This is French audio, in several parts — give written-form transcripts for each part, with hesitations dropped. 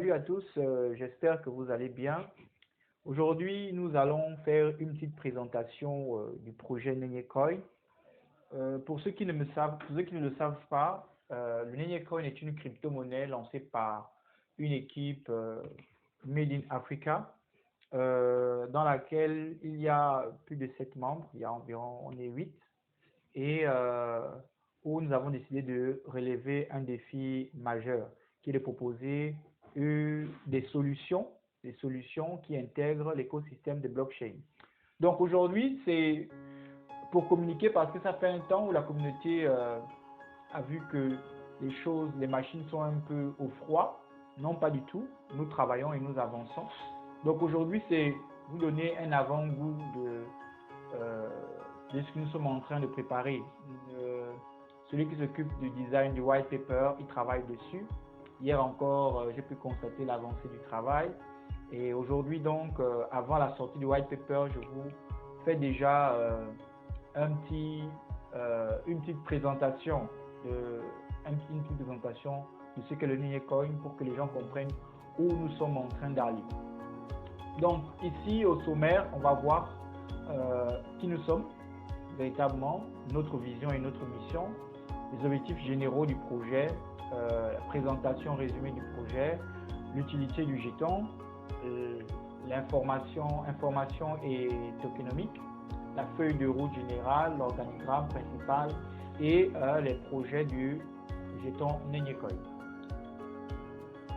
Salut à tous, j'espère que vous allez bien. Aujourd'hui, nous allons faire une petite présentation du projet Nenyecoin. Pour ceux qui ne le savent pas, le Nenyecoin est une crypto-monnaie lancée par une équipe Made in Africa, dans laquelle il y a plus de 7 membres, il y a environ, on est 8, et où nous avons décidé de relever un défi majeur, qui est de proposer des solutions qui intègrent l'écosystème de blockchain. Donc aujourd'hui, c'est pour communiquer parce que ça fait un temps où la communauté a vu que les machines sont un peu au froid. Non, pas du tout. Nous travaillons et nous avançons. Donc aujourd'hui, c'est vous donner un avant-goût de ce que nous sommes en train de préparer. Celui qui s'occupe du design du white paper, il travaille dessus. Hier encore, j'ai pu constater l'avancée du travail. Et aujourd'hui, donc, avant la sortie du white paper, je vous fais déjà une petite présentation de ce qu'est le Nenyecoin pour que les gens comprennent où nous sommes en train d'aller. Donc, ici, au sommaire, on va voir qui nous sommes, véritablement, notre vision et notre mission, les objectifs généraux du projet, la présentation résumée du projet, l'utilité du jeton, information et tokenomique, la feuille de route générale, l'organigramme principal et les projets du jeton Nenyecoin.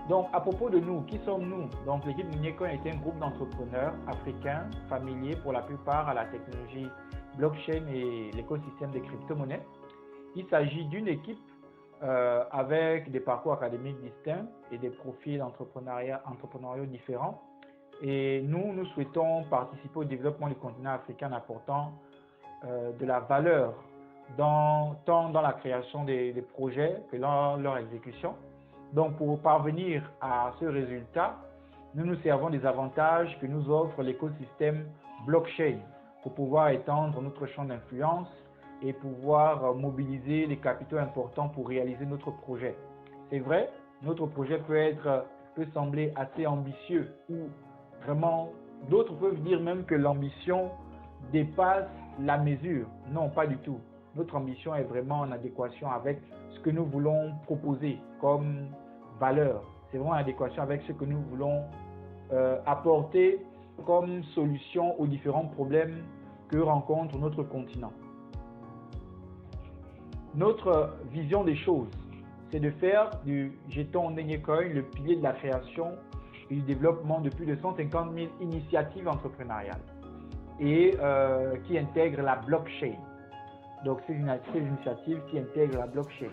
Donc, à propos de nous, qui sommes-nous? Donc, l'équipe Nenyecoin est un groupe d'entrepreneurs africains, familiers pour la plupart à la technologie blockchain et l'écosystème des crypto-monnaies. Il s'agit d'une équipe avec des parcours académiques distincts et des profils entrepreneuriaux différents. Et nous souhaitons participer au développement du continent africain en apportant de la valeur tant dans la création des projets que dans leur exécution. Donc, pour parvenir à ce résultat, nous nous servons des avantages que nous offre l'écosystème blockchain pour pouvoir étendre notre champ d'influence et pouvoir mobiliser les capitaux importants pour réaliser notre projet. C'est vrai, notre projet peut sembler assez ambitieux ou vraiment, d'autres peuvent dire même que l'ambition dépasse la mesure. Non, pas du tout. Notre ambition est vraiment en adéquation avec ce que nous voulons proposer comme valeur. C'est vraiment en adéquation avec ce que nous voulons apporter comme solution aux différents problèmes que rencontre notre continent. Notre vision des choses, c'est de faire du jeton Nenyecoin le pilier de la création et du développement de plus de 150 000 initiatives entrepreneuriales et qui intègrent la blockchain. Donc, ces initiatives qui intègrent la blockchain.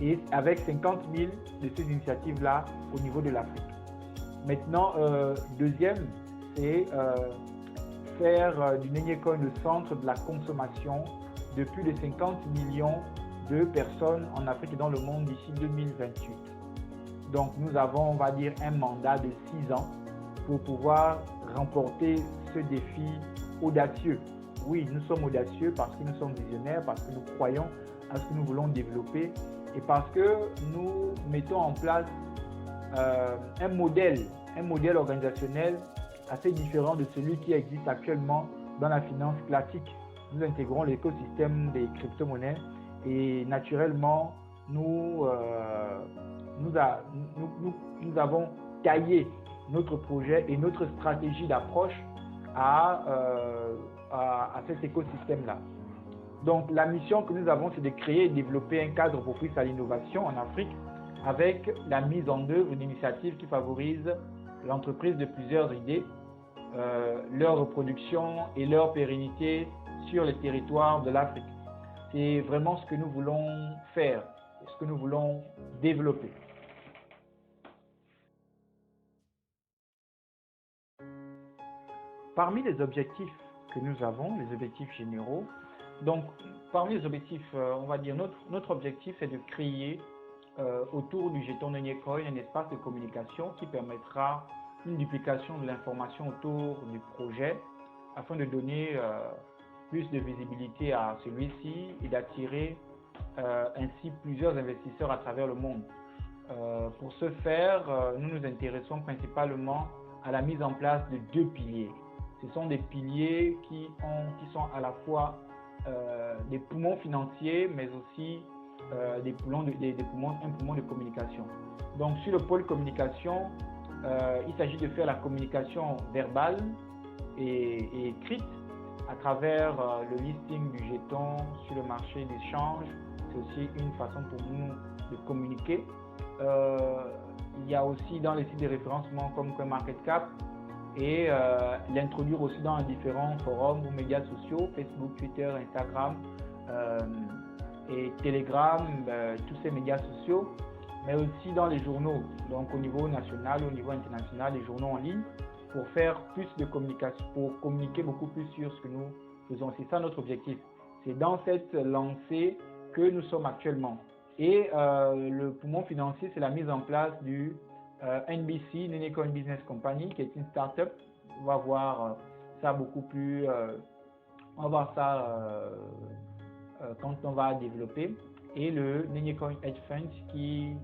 Et avec 50 000 de ces initiatives-là au niveau de l'Afrique. Maintenant, deuxième, c'est faire du Nenyecoin le centre de la consommation de plus de 50 millions de personnes en Afrique et dans le monde d'ici 2028. Donc, nous avons, on va dire, un mandat de 6 ans pour pouvoir remporter ce défi audacieux. Oui, nous sommes audacieux parce que nous sommes visionnaires, parce que nous croyons à ce que nous voulons développer et parce que nous mettons en place un modèle organisationnel assez différent de celui qui existe actuellement dans la finance classique. Nous intégrons l'écosystème des crypto-monnaies et naturellement, nous avons taillé notre projet et notre stratégie d'approche à cet écosystème-là. Donc, la mission que nous avons, c'est de créer et développer un cadre propice à l'innovation en Afrique avec la mise en œuvre d'initiatives qui favorisent l'entreprise de plusieurs idées, leur reproduction et leur pérennité sur les territoires de l'Afrique. C'est vraiment ce que nous voulons faire, ce que nous voulons développer. Parmi les objectifs que nous avons, les objectifs généraux, donc parmi les objectifs, on va dire notre objectif est de créer autour du jeton Nenyecoin un espace de communication qui permettra une duplication de l'information autour du projet afin de donner plus de visibilité à celui-ci et d'attirer ainsi plusieurs investisseurs à travers le monde. Pour ce faire, nous nous intéressons principalement à la mise en place de deux piliers. Ce sont des piliers qui sont à la fois des poumons financiers, mais aussi un poumon de communication. Donc sur le pôle communication, il s'agit de faire la communication verbale et écrite à travers le listing du jeton sur le marché d'échange. C'est aussi une façon pour nous de communiquer. Il y a aussi dans les sites de référencement comme CoinMarketCap et l'introduire aussi dans différents forums ou médias sociaux, Facebook, Twitter, Instagram et Telegram, tous ces médias sociaux, mais aussi dans les journaux, donc au niveau national, au niveau international, les journaux en ligne, pour faire plus de communication, pour communiquer beaucoup plus sur ce que nous faisons. C'est ça notre objectif. C'est dans cette lancée que nous sommes actuellement. Et le poumon financier, c'est la mise en place du NBC, Nenyecoin Business Company, qui est une start-up. On va voir ça beaucoup plus, on va voir ça quand on va développer. Et le Nenyecoin Hedge Fund, qui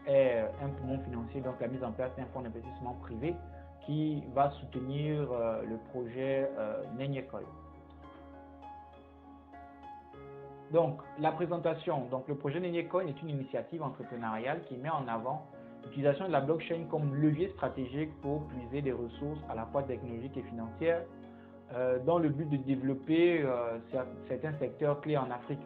est un poumon financier, donc la mise en place d'un fonds d'investissement privé qui va soutenir le projet Nenyecoin. Donc, la présentation. Donc, le projet Nenyecoin est une initiative entrepreneuriale qui met en avant l'utilisation de la blockchain comme levier stratégique pour puiser des ressources à la fois technologiques et financières dans le but de développer certains secteurs clés en Afrique.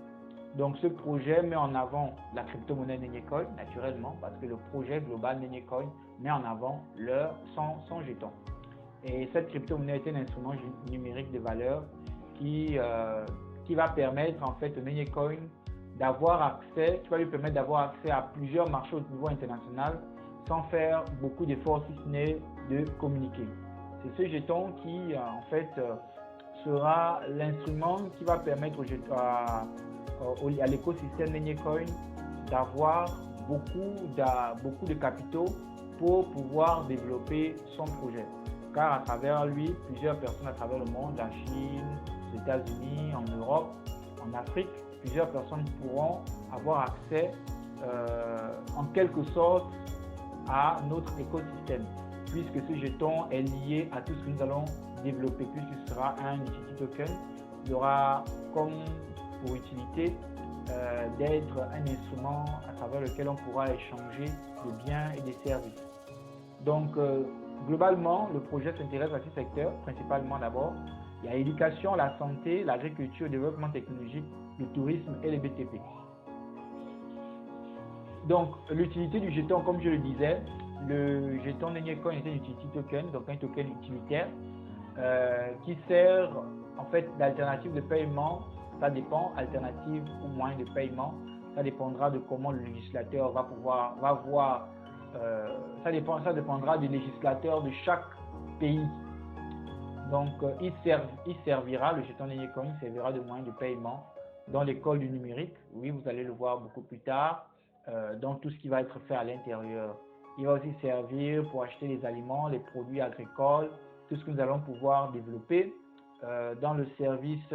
Donc, ce projet met en avant la crypto-monnaie Nenyecoin, naturellement, parce que le projet global Nenyecoin met en avant son jeton. Et cette crypto-monnaie est un instrument numérique de valeur qui va permettre en fait au Nenyecoin d'avoir accès, qui va lui permettre d'avoir accès à plusieurs marchés au niveau international sans faire beaucoup d'efforts si ce n'est de communiquer. C'est ce jeton qui en fait sera l'instrument qui va permettre à l'écosystème Nenyecoin d'avoir beaucoup de capitaux pour pouvoir développer son projet. Car à travers lui, plusieurs personnes à travers le monde, la Chine, les États-Unis, en Europe, en Afrique, plusieurs personnes pourront avoir accès en quelque sorte à notre écosystème, puisque ce jeton est lié à tout ce que nous allons développer, puisque ce sera un utility token. Il aura comme pour utilité d'être un instrument à travers lequel on pourra échanger des biens et des services. Donc, globalement, le projet s'intéresse à six secteurs, principalement d'abord. Il y a l'éducation, la santé, l'agriculture, le développement technologique, le tourisme et les BTP. Donc, l'utilité du jeton, comme je le disais, le jeton Nenyecoin est un utility token, donc un token utilitaire qui sert en fait d'alternative de paiement. Ça dépend, alternative ou moyen de paiement. Ça dépendra de comment le législateur va voir. Ça dépendra du législateur de chaque pays. Donc, il servira, le jeton Nenyecoin servira de moyen de paiement dans l'école du numérique. Oui, vous allez le voir beaucoup plus tard, dans tout ce qui va être fait à l'intérieur. Il va aussi servir pour acheter les aliments, les produits agricoles, tout ce que nous allons pouvoir développer dans le service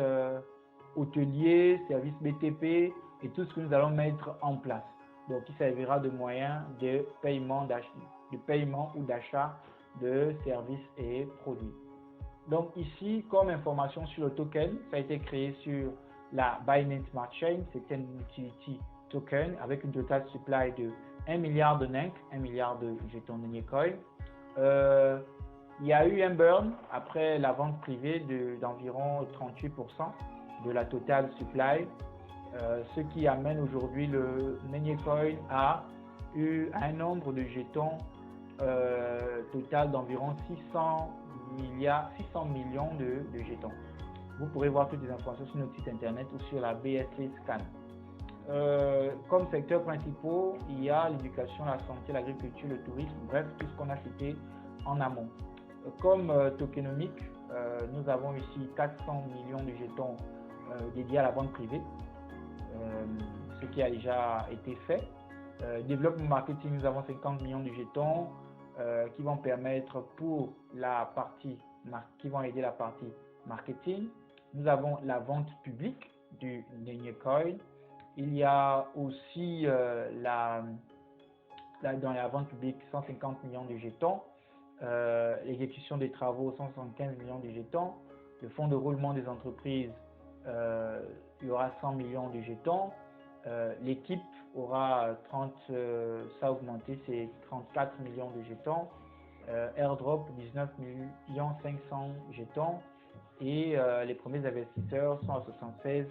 hôtelier, service BTP et tout ce que nous allons mettre en place. Donc, il servira de moyen de paiement ou d'achat de services et produits. Donc ici, comme information sur le token, ça a été créé sur la Binance Smart Chain. C'est un utility token avec une total supply de 1 milliard de NENC, 1 milliard de jetons Nenyecoin. Il y a eu un burn après la vente privée d'environ 38% de la total supply, ce qui amène aujourd'hui le Nenyecoin à un nombre de jetons total d'environ 600 millions de jetons. Vous pourrez voir toutes les informations sur notre site internet ou sur la BSC Scan. Comme secteurs principaux, il y a l'éducation, la santé, l'agriculture, le tourisme, bref, tout ce qu'on a cité en amont. Comme tokenomique, nous avons ici 400 millions de jetons dédiés à la vente privée, ce qui a déjà été fait. Développement marketing, nous avons 50 millions de jetons qui vont permettre pour la partie qui vont aider la partie marketing. Nous avons la vente publique du Nenyecoin. Il y a aussi dans la vente publique 150 millions de jetons, l'exécution des travaux 175 millions de jetons, le fonds de roulement des entreprises, il y aura 100 millions de jetons, l'équipe aura 30, ça a augmenté, c'est 34 millions de jetons, airdrop 19 500 jetons et les premiers investisseurs sont à 76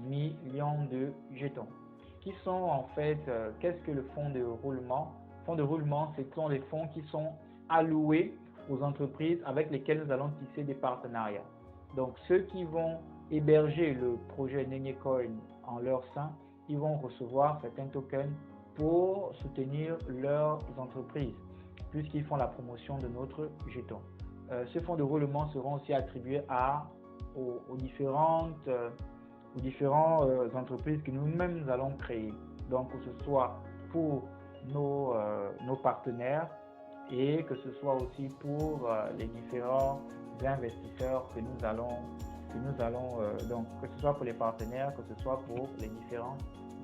millions de jetons. Qui sont en fait, qu'est-ce que le fonds de roulement? Le fonds de roulement, ce sont les fonds qui sont alloués aux entreprises avec lesquelles nous allons tisser des partenariats. Donc ceux qui vont héberger le projet Nenyecoin en leur sein, ils vont recevoir certains tokens pour soutenir leurs entreprises, puisqu'ils font la promotion de notre jeton. Ces fonds de roulement seront aussi attribués aux différentes entreprises que nous-mêmes nous allons créer. Donc que ce soit pour nos partenaires et que ce soit aussi pour les différents investisseurs que nous allons donc que ce soit pour les partenaires, que ce soit pour les différents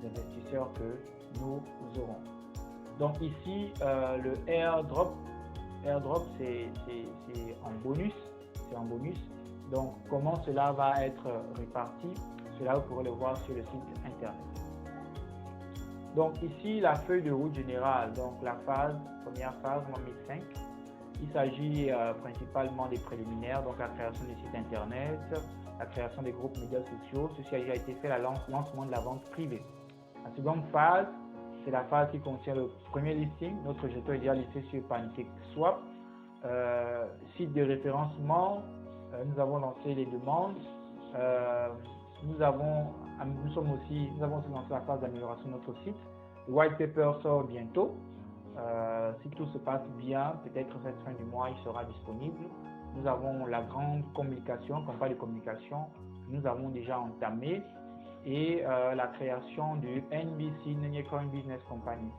investisseurs que nous aurons. Donc ici, le airdrop c'est en bonus. Donc comment cela va être réparti, cela vous pourrez le voir sur le site internet. Donc ici, la feuille de route générale, donc la première phase, mois 1005. Il s'agit principalement des préliminaires, donc la création des sites internet, la création des groupes médias sociaux. Ceci a déjà été fait, le lancement de la vente privée. La seconde phase, c'est la phase qui contient le premier listing. Notre jeton est déjà listé sur PancakeSwap. Site de référencement, nous avons lancé les demandes. Nous avons aussi lancé la phase d'amélioration de notre site. Le white paper sort bientôt. Si tout se passe bien, peut-être cette fin du mois, il sera disponible. Nous avons la grande communication, campagne de communication, nous avons déjà entamé, et la création du NBC, Nenyecoin Business Company.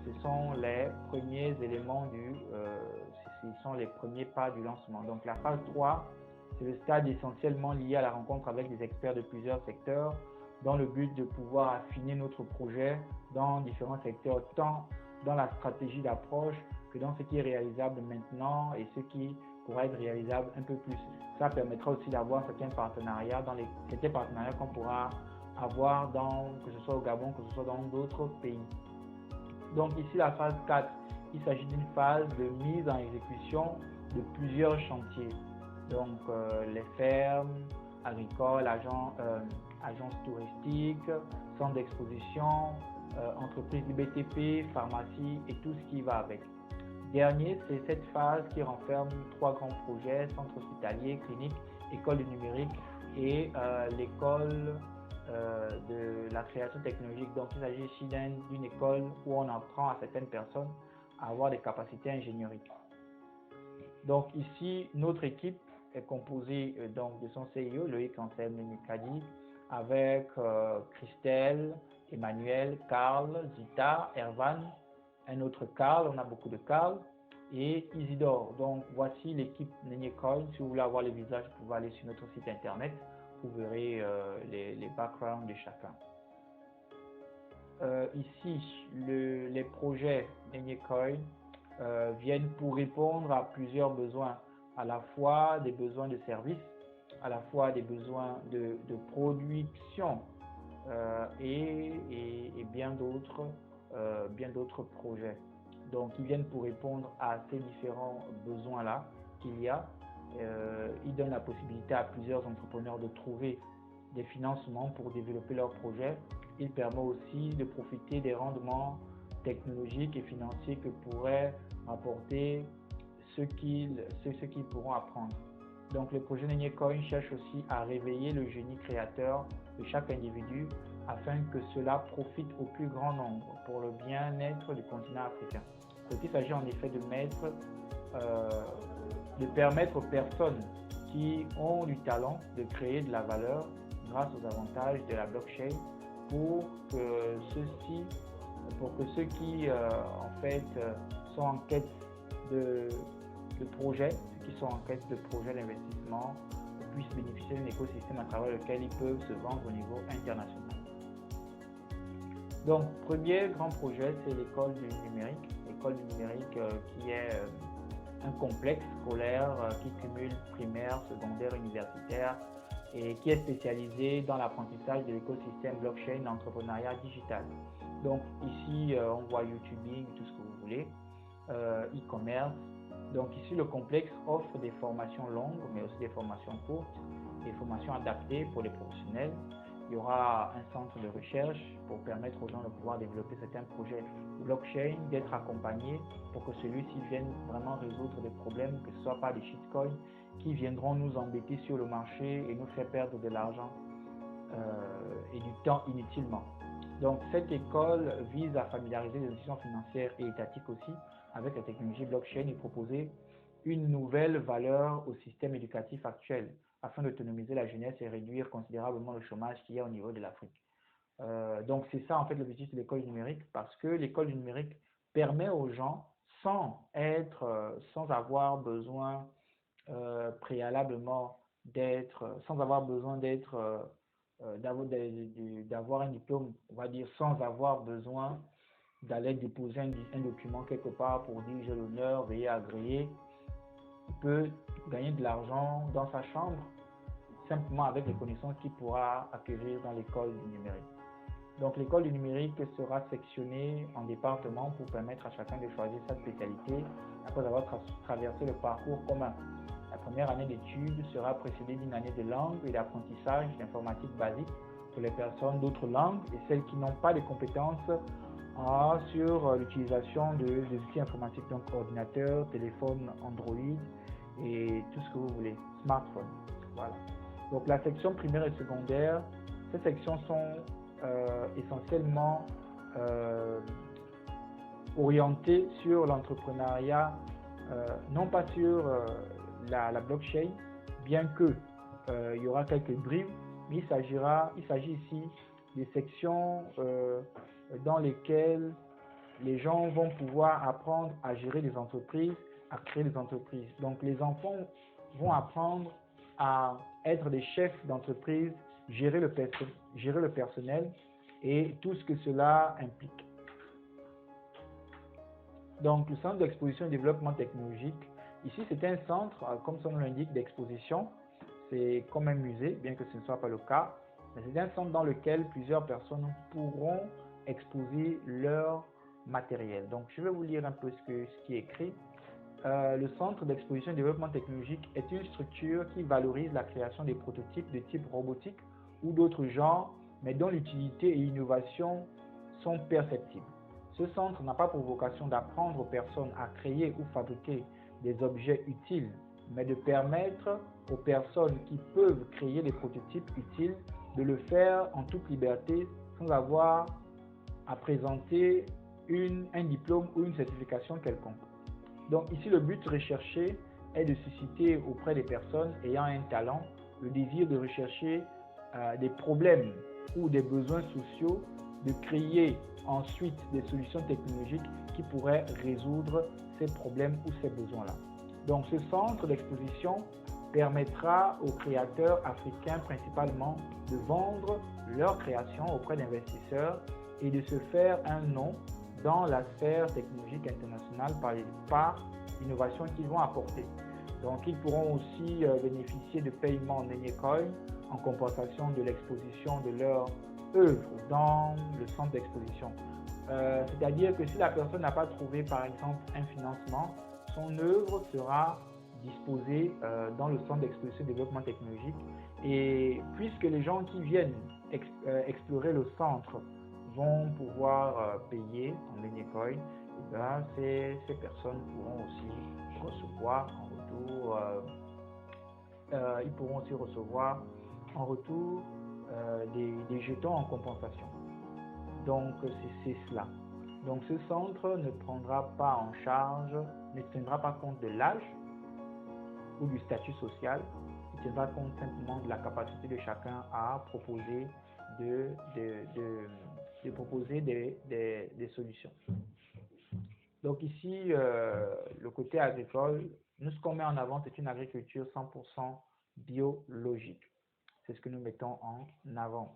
Ce sont les premiers éléments ce sont les premiers pas du lancement. Donc la phase 3, c'est le stade essentiellement lié à la rencontre avec des experts de plusieurs secteurs dans le but de pouvoir affiner notre projet dans différents secteurs, tant dans la stratégie d'approche que dans ce qui est réalisable maintenant et ce qui pourra être réalisable un peu plus. Ça permettra aussi d'avoir certains partenariats qu'on pourra avoir que ce soit au Gabon, que ce soit dans d'autres pays. Donc ici la phase 4, il s'agit d'une phase de mise en exécution de plusieurs chantiers. Donc les fermes agricoles, agences touristiques, centres d'exposition, entreprises du BTP, pharmacie et tout ce qui va avec. Dernier, c'est cette phase qui renferme 3 grands projets, centre hospitalier, clinique, école du numérique et l'école de la création technologique. Donc il s'agit ici d'une école où on apprend à certaines personnes à avoir des capacités ingénieriques. Donc ici, notre équipe est composée donc de son CEO, Loïc Anselme Mikadi, avec Christelle, Emmanuel, Karl, Zita, Ervan, un autre Karl, on a beaucoup de Karl, et Isidore. Donc voici l'équipe Nenyecoin. Si vous voulez avoir les visages, vous pouvez aller sur notre site internet, vous verrez les backgrounds de chacun. Ici, les projets Nenyecoin viennent pour répondre à plusieurs besoins, à la fois des besoins de services, à la fois des besoins de production et bien d'autres projets. Donc, ils viennent pour répondre à ces différents besoins-là qu'il y a. Ils donnent la possibilité à plusieurs entrepreneurs de trouver des financements pour développer leurs projets. Il permet aussi de profiter des rendements technologiques et financiers que pourraient apporter ceux qui pourront apprendre. Donc le projet Nenyecoin cherche aussi à réveiller le génie créateur de chaque individu afin que cela profite au plus grand nombre pour le bien-être du continent africain. Donc il s'agit en effet de permettre aux personnes qui ont du talent de créer de la valeur grâce aux avantages de la blockchain pour que ceux qui en fait sont en quête de projets, ceux qui sont en quête de projets d'investissement puissent bénéficier d'un écosystème à travers lequel ils peuvent se vendre au niveau international. Donc, premier grand projet, c'est l'école du numérique. L'école du numérique qui est un complexe scolaire qui cumule primaire, secondaire, universitaire et qui est spécialisé dans l'apprentissage de l'écosystème blockchain, entrepreneuriat digital. Donc ici, on voit YouTubing, tout ce que vous voulez, e-commerce. Donc ici, le complexe offre des formations longues, mais aussi des formations courtes, des formations adaptées pour les professionnels. Il y aura un centre de recherche pour permettre aux gens de pouvoir développer certains projets blockchain, d'être accompagnés pour que celui-ci vienne vraiment résoudre des problèmes, que ce ne soit pas des shitcoins qui viendront nous embêter sur le marché et nous faire perdre de l'argent et du temps inutilement. Donc cette école vise à familiariser les institutions financières et étatiques aussi avec la technologie blockchain et proposer une nouvelle valeur au système éducatif actuel afin d'autonomiser la jeunesse et réduire considérablement le chômage qu'il y a au niveau de l'Afrique. Donc c'est ça en fait l'objectif de l'école numérique, parce que l'école numérique permet aux gens, sans avoir besoin préalablement d'avoir d'avoir un diplôme, on va dire, sans avoir besoin d'aller déposer un document quelque part pour dire j'ai l'honneur, veuillez agréer. Il peut gagner de l'argent dans sa chambre simplement avec les connaissances qu'il pourra acquérir dans l'école du numérique. Donc l'école du numérique sera sectionnée en départements pour permettre à chacun de choisir sa spécialité après avoir traversé le parcours commun. La première année d'études sera précédée d'une année de langue et d'apprentissage d'informatique basique pour les personnes d'autres langues et celles qui n'ont pas de compétences sur l'utilisation des outils informatiques, donc ordinateur, téléphone, Android et tout ce que vous voulez, smartphone. Voilà. Donc la section primaire et secondaire, ces sections sont essentiellement orientées sur l'entrepreneuriat, non pas sur la blockchain, bien que il y aura quelques bribes, mais il s'agit ici des sections dans lesquelles les gens vont pouvoir apprendre à gérer des entreprises, à créer des entreprises. Donc les enfants vont apprendre à être des chefs d'entreprise, gérer le personnel et tout ce que cela implique. Donc le centre d'exposition et développement technologique, ici c'est un centre, comme son nom l'indique, d'exposition. C'est comme un musée, bien que ce ne soit pas le cas, mais c'est un centre dans lequel plusieurs personnes pourront exposer leur matériel. Donc je vais vous lire un peu ce qui est écrit. Le centre d'exposition et développement technologique est une structure qui valorise la création des prototypes de type robotique ou d'autres genres, mais dont l'utilité et l'innovation sont perceptibles. Ce centre n'a pas pour vocation d'apprendre aux personnes à créer ou fabriquer des objets utiles, mais de permettre aux personnes qui peuvent créer des prototypes utiles de le faire en toute liberté sans avoir à présenter un diplôme ou une certification quelconque. Donc ici, le but recherché est de susciter auprès des personnes ayant un talent le désir de rechercher des problèmes ou des besoins sociaux, de créer ensuite des solutions technologiques qui pourraient résoudre ces problèmes ou ces besoins-là. Donc ce centre d'exposition permettra aux créateurs africains principalement de vendre leurs créations auprès d'investisseurs et de se faire un nom dans la sphère technologique internationale par l'innovation qu'ils vont apporter. Donc, ils pourront aussi bénéficier de paiements en Enecoin en compensation de l'exposition de leur œuvre dans le centre d'exposition. C'est-à-dire que si la personne n'a pas trouvé, par exemple, un financement, son œuvre sera disposée dans le centre d'exposition et développement technologique. Et puisque les gens qui viennent explorer le centre vont pouvoir payer en Enecoin, ces personnes pourront aussi recevoir en retour des jetons en compensation. Donc c'est cela. Donc ce centre ne tiendra pas compte de l'âge ou du statut social, il tiendra compte simplement de la capacité de chacun à proposer des solutions. Donc ici, le côté agricole, nous ce qu'on met en avant, c'est une agriculture 100% biologique. C'est ce que nous mettons en avant.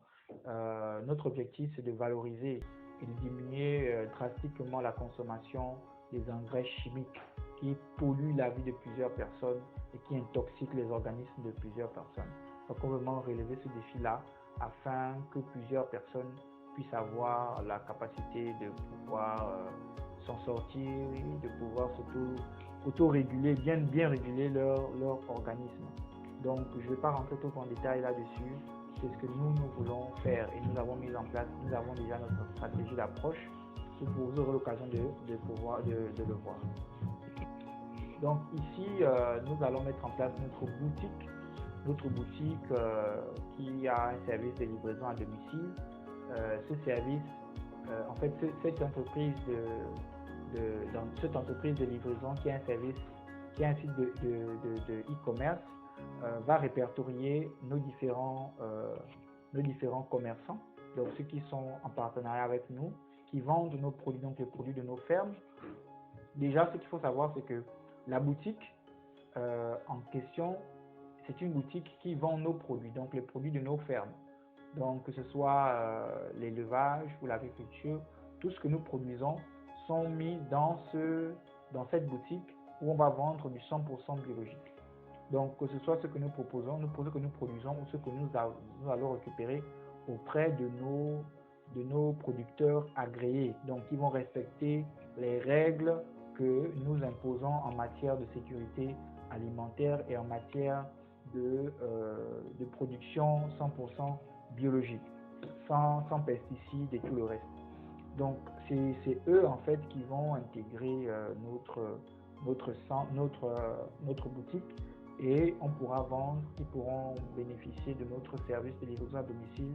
Notre objectif, c'est de valoriser et de diminuer drastiquement la consommation des engrais chimiques qui polluent la vie de plusieurs personnes et qui intoxiquent les organismes de plusieurs personnes. Donc, on veut vraiment relever ce défi-là afin que plusieurs personnes puissent avoir la capacité de pouvoir s'en sortir, de pouvoir auto-réguler, bien réguler leur organisme. Donc, je ne vais pas rentrer trop en détail là-dessus. C'est ce que nous voulons faire et nous avons mis en place, nous avons déjà notre stratégie d'approche. Vous aurez l'occasion de le voir. Donc ici, nous allons mettre en place notre boutique qui a un service de livraison à domicile. Ce service, en fait, cette entreprise de livraison qui a un service, qui a un site de e-commerce, va répertorier nos différents commerçants, donc ceux qui sont en partenariat avec nous, qui vendent nos produits, donc les produits de nos fermes. Déjà, ce qu'il faut savoir, c'est que la boutique en question, c'est une boutique qui vend nos produits, donc les produits de nos fermes. Donc, que ce soit l'élevage ou l'agriculture, tout ce que nous produisons sont mis dans cette boutique où on va vendre du 100% biologique. Donc, que ce soit ce que nous proposons, ce que nous produisons ou ce que nous allons récupérer auprès de nos producteurs agréés. Donc, ils vont respecter les règles que nous imposons en matière de sécurité alimentaire et en matière de production 100% biologique, sans pesticides et tout le reste. Donc, c'est eux en fait qui vont intégrer notre boutique et on pourra vendre, ils pourront bénéficier de notre service de livraison à domicile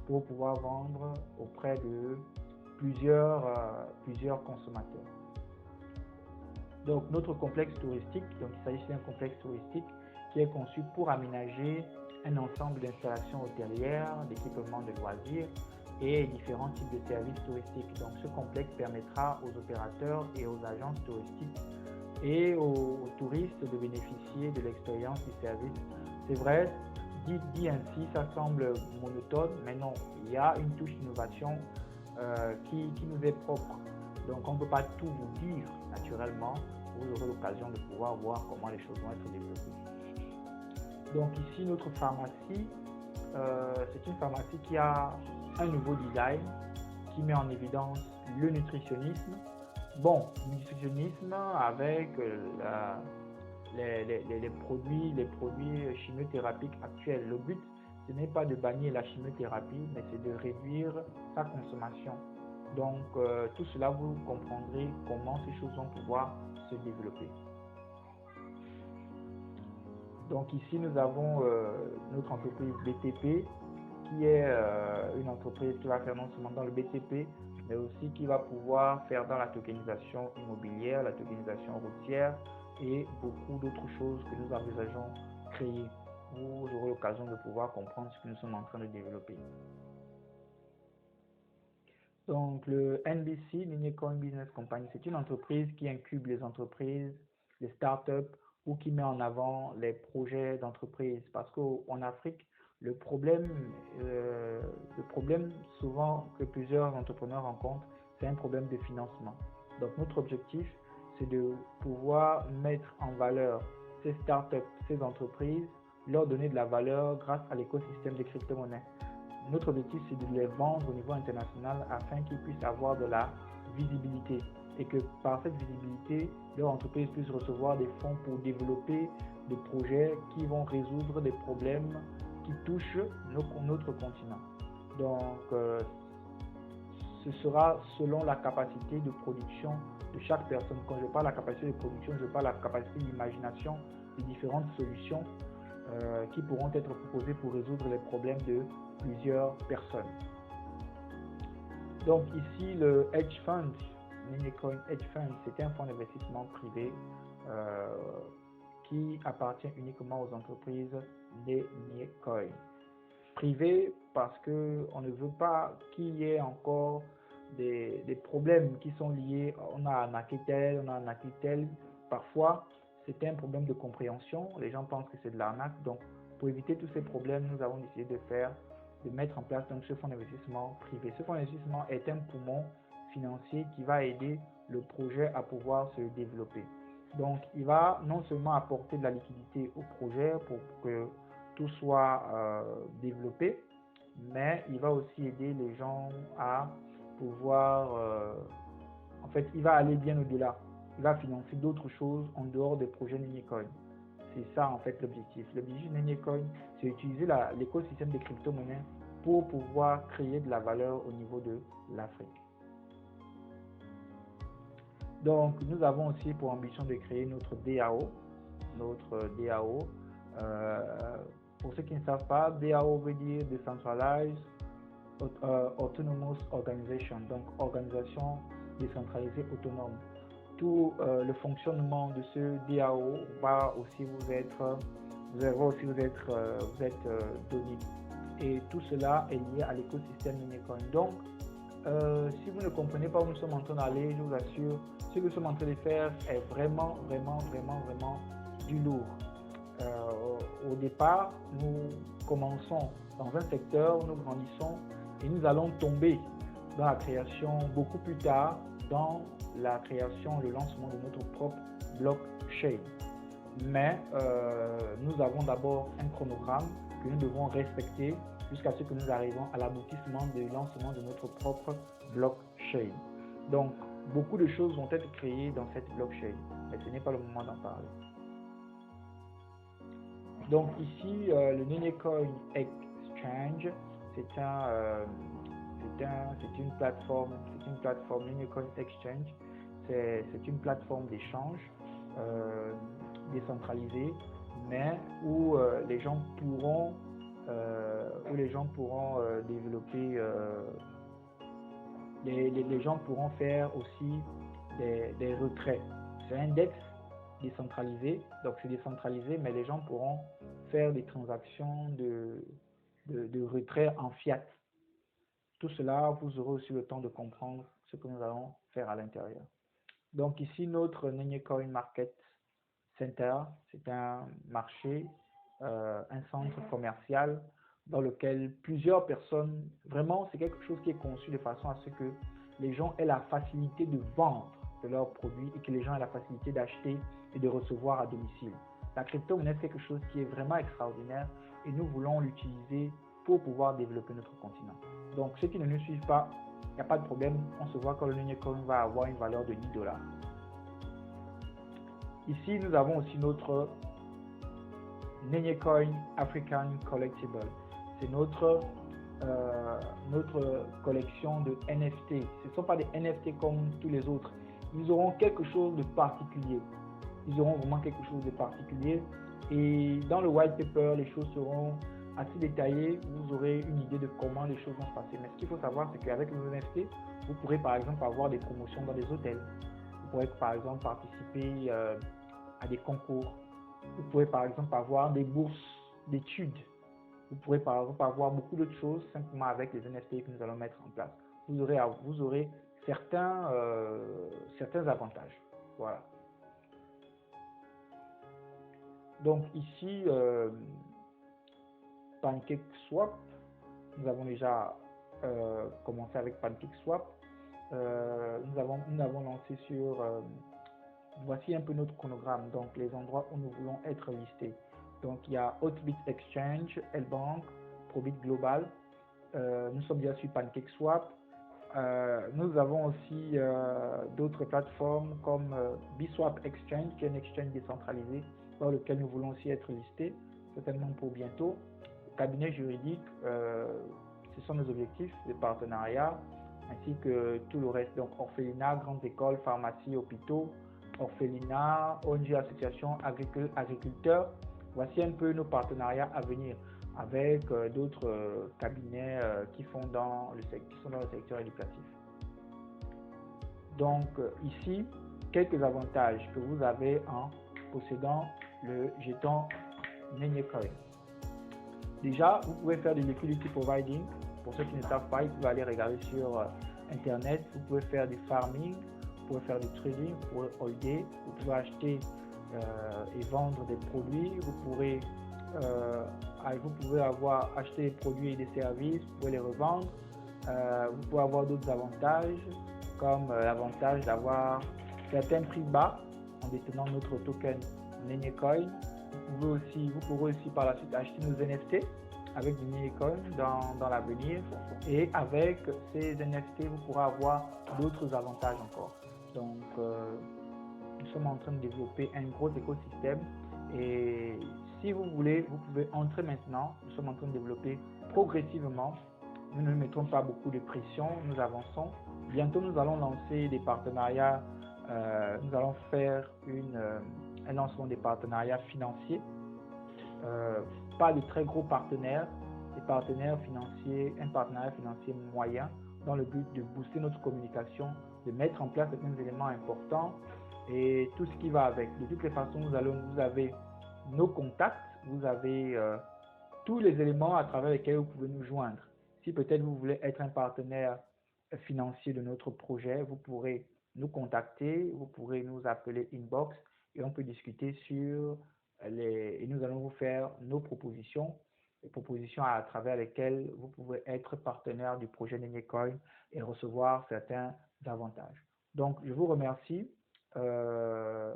pour pouvoir vendre auprès de plusieurs consommateurs. Donc notre complexe touristique, donc il s'agit d'un complexe touristique qui est conçu pour aménager un ensemble d'installations hôtelières, d'équipements de loisirs et différents types de services touristiques. Donc ce complexe permettra aux opérateurs et aux agences touristiques et aux touristes de bénéficier de l'expérience du service. C'est vrai, dit ainsi, ça semble monotone, mais non, il y a une touche d'innovation qui nous est propre. Donc on ne peut pas tout vous dire naturellement, vous aurez l'occasion de pouvoir voir comment les choses vont être développées. Donc ici, notre pharmacie, c'est une pharmacie qui a un nouveau design, qui met en évidence le nutritionnisme. Bon, nutritionnisme avec les produits chimiothérapiques actuels. Le but, ce n'est pas de bannir la chimiothérapie, mais c'est de réduire sa consommation. Donc, tout cela, vous comprendrez comment ces choses vont pouvoir se développer. Donc ici, nous avons notre entreprise BTP, qui est une entreprise qui va faire non seulement dans le BTP, mais aussi qui va pouvoir faire dans la tokenisation immobilière, la tokenisation routière et beaucoup d'autres choses que nous envisageons créer. Vous aurez l'occasion de pouvoir comprendre ce que nous sommes en train de développer. Donc, le NBC, Unicorn Business Company, c'est une entreprise qui incube les entreprises, les startups ou qui met en avant les projets d'entreprise. Parce qu'en Afrique, le problème souvent que plusieurs entrepreneurs rencontrent, c'est un problème de financement. Donc, notre objectif, c'est de pouvoir mettre en valeur ces startups, ces entreprises, leur donner de la valeur grâce à l'écosystème des crypto-monnaies. Notre objectif, c'est de les vendre au niveau international afin qu'ils puissent avoir de la visibilité et que par cette visibilité, leur entreprise puisse recevoir des fonds pour développer des projets qui vont résoudre des problèmes qui touchent notre continent. Donc, ce sera selon la capacité de production de chaque personne. Quand je parle de la capacité de production, je parle de la capacité d'imagination de différentes solutions qui pourront être proposées pour résoudre les problèmes de plusieurs personnes. Donc ici, le Hedge Fund, Unicorn Hedge Fund, c'est un fonds d'investissement privé qui appartient uniquement aux entreprises des Unicorn. Privé parce qu'on ne veut pas qu'il y ait encore des problèmes qui sont liés, on a arnaqué tel, on a arnaqué tel. Parfois, c'est un problème de compréhension, les gens pensent que c'est de l'arnaque. Donc, pour éviter tous ces problèmes, nous avons décidé de faire de mettre en place donc ce fonds d'investissement privé. Ce fonds d'investissement est un poumon financier qui va aider le projet à pouvoir se développer. Donc, il va non seulement apporter de la liquidité au projet pour que tout soit développé, mais il va aussi aider les gens à pouvoir, en fait, il va aller bien au-delà. Il va financer d'autres choses en dehors des projets Nenyecoin. C'est ça, en fait, l'objectif. L'objectif de Nenyecoin, c'est utiliser l'écosystème des crypto-monnaies pour pouvoir créer de la valeur au niveau de l'Afrique. Donc, nous avons aussi pour ambition de créer notre DAO. Pour ceux qui ne savent pas, DAO veut dire Decentralized Autonomous Organization, donc organisation décentralisée autonome. Tout le fonctionnement de ce DAO va aussi vous être donné. Et tout cela est lié à l'écosystème Nenyecoin. Donc, si vous ne comprenez pas où nous sommes en train d'aller, je vous assure, ce que nous sommes en train de faire est vraiment du lourd. Au départ, nous commençons dans un secteur, nous grandissons et nous allons tomber dans la création beaucoup plus tard, dans la création, le lancement de notre propre blockchain. Mais nous avons d'abord un chronogramme que nous devons respecter jusqu'à ce que nous arrivons à l'aboutissement du lancement de notre propre blockchain. Donc, beaucoup de choses vont être créées dans cette blockchain, mais ce n'est pas le moment d'en parler. Donc ici, le Nenyecoin Exchange, c'est une plateforme Nenyecoin Exchange, c'est une plateforme d'échange décentralisée, mais où les gens pourront développer, les gens pourront faire aussi des retraits. C'est un index décentralisé, donc c'est décentralisé, mais les gens pourront faire des transactions de retrait en fiat. Tout cela, vous aurez aussi le temps de comprendre ce que nous allons faire à l'intérieur. Donc ici, notre Nenyecoin Market Center, c'est un marché, un centre commercial dans lequel plusieurs personnes, vraiment c'est quelque chose qui est conçu de façon à ce que les gens aient la facilité de vendre de leurs produits et que les gens aient la facilité d'acheter et de recevoir à domicile. La crypto-monnaie, c'est quelque chose qui est vraiment extraordinaire et nous voulons l'utiliser pour pouvoir développer notre continent. Donc ceux qui ne nous suivent pas, il n'y a pas de problème, on se voit que le Nenyecoin va avoir une valeur de $10. Ici, nous avons aussi notre Nenyecoin African Collectible. C'est notre collection de NFT. Ce ne sont pas des NFT comme tous les autres. Ils auront quelque chose de particulier. Ils auront vraiment quelque chose de particulier. Et dans le white paper, les choses seront assez détaillées. Vous aurez une idée de comment les choses vont se passer. Mais ce qu'il faut savoir, c'est qu'avec les NFT, vous pourrez par exemple avoir des promotions dans des hôtels. Vous pourrez par exemple participer à des concours. Vous pourrez par exemple avoir des bourses d'études. Vous pourrez par exemple avoir beaucoup d'autres choses simplement avec les NFT que nous allons mettre en place. Vous aurez certains avantages. Voilà. Donc ici, PancakeSwap, nous avons déjà commencé avec PancakeSwap. Nous avons lancé sur... voici un peu notre chronogramme, donc les endroits où nous voulons être listés. Donc il y a Hotbit Exchange, L-Bank, Probit Global. Nous sommes déjà sur PancakeSwap. Nous avons aussi d'autres plateformes comme Bswap Exchange, qui est un exchange décentralisé dans lequel nous voulons aussi être listés, certainement pour bientôt. Cabinet juridique, ce sont nos objectifs de partenariat, ainsi que tout le reste. Donc orphelinat, grandes écoles, pharmacies, hôpitaux, orphelinat, ONG, associations, agriculteurs. Voici un peu nos partenariats à venir avec d'autres cabinets qui sont dans le secteur éducatif. Donc ici, quelques avantages que vous avez en possédant le jeton Nenyecoin. Déjà, vous pouvez faire du liquidity providing. Pour ceux qui ne savent pas, ils peuvent aller regarder sur Internet. Vous pouvez faire du farming, vous pouvez faire du trading, vous pouvez holder, vous pouvez acheter et vendre des produits, vous pourrez vous pouvez avoir acheté des produits et des services, vous pouvez les revendre. Vous pouvez avoir d'autres avantages, comme l'avantage d'avoir certains prix bas en détenant notre token Nenecoin. Vous pourrez aussi par la suite acheter nos NFT avec du Nenecoin dans l'avenir. Et avec ces NFT, vous pourrez avoir d'autres avantages encore. Donc, nous sommes en train de développer un gros écosystème. Et si vous voulez, vous pouvez entrer maintenant. Nous sommes en train de développer progressivement. Nous ne mettons pas beaucoup de pression, nous avançons. Bientôt, nous allons lancer des partenariats. Nous allons faire un lancement des partenariats financiers. Pas de très gros partenaires, des partenaires financiers, un partenariat financier moyen dans le but de booster notre communication, de mettre en place certains éléments importants et tout ce qui va avec. De toutes les façons, vous avez nos contacts, vous avez tous les éléments à travers lesquels vous pouvez nous joindre. Si peut-être vous voulez être un partenaire financier de notre projet, vous pourrez nous contacter, vous pourrez nous appeler inbox et on peut discuter et nous allons vous faire nos propositions, les propositions à travers lesquelles vous pouvez être partenaire du projet Nenecoin et recevoir certains avantages. Donc, je vous remercie je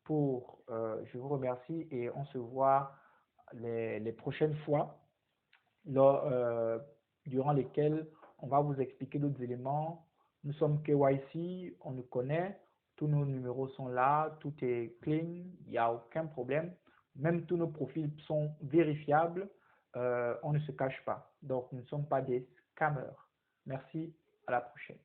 vous remercie et on se voit les prochaines fois durant lesquelles on va vous expliquer d'autres éléments. Nous sommes KYC, on nous connaît, tous nos numéros sont là, tout est clean, il n'y a aucun problème. Même tous nos profils sont vérifiables, on ne se cache pas. Donc, nous ne sommes pas des scammers. Merci, à la prochaine.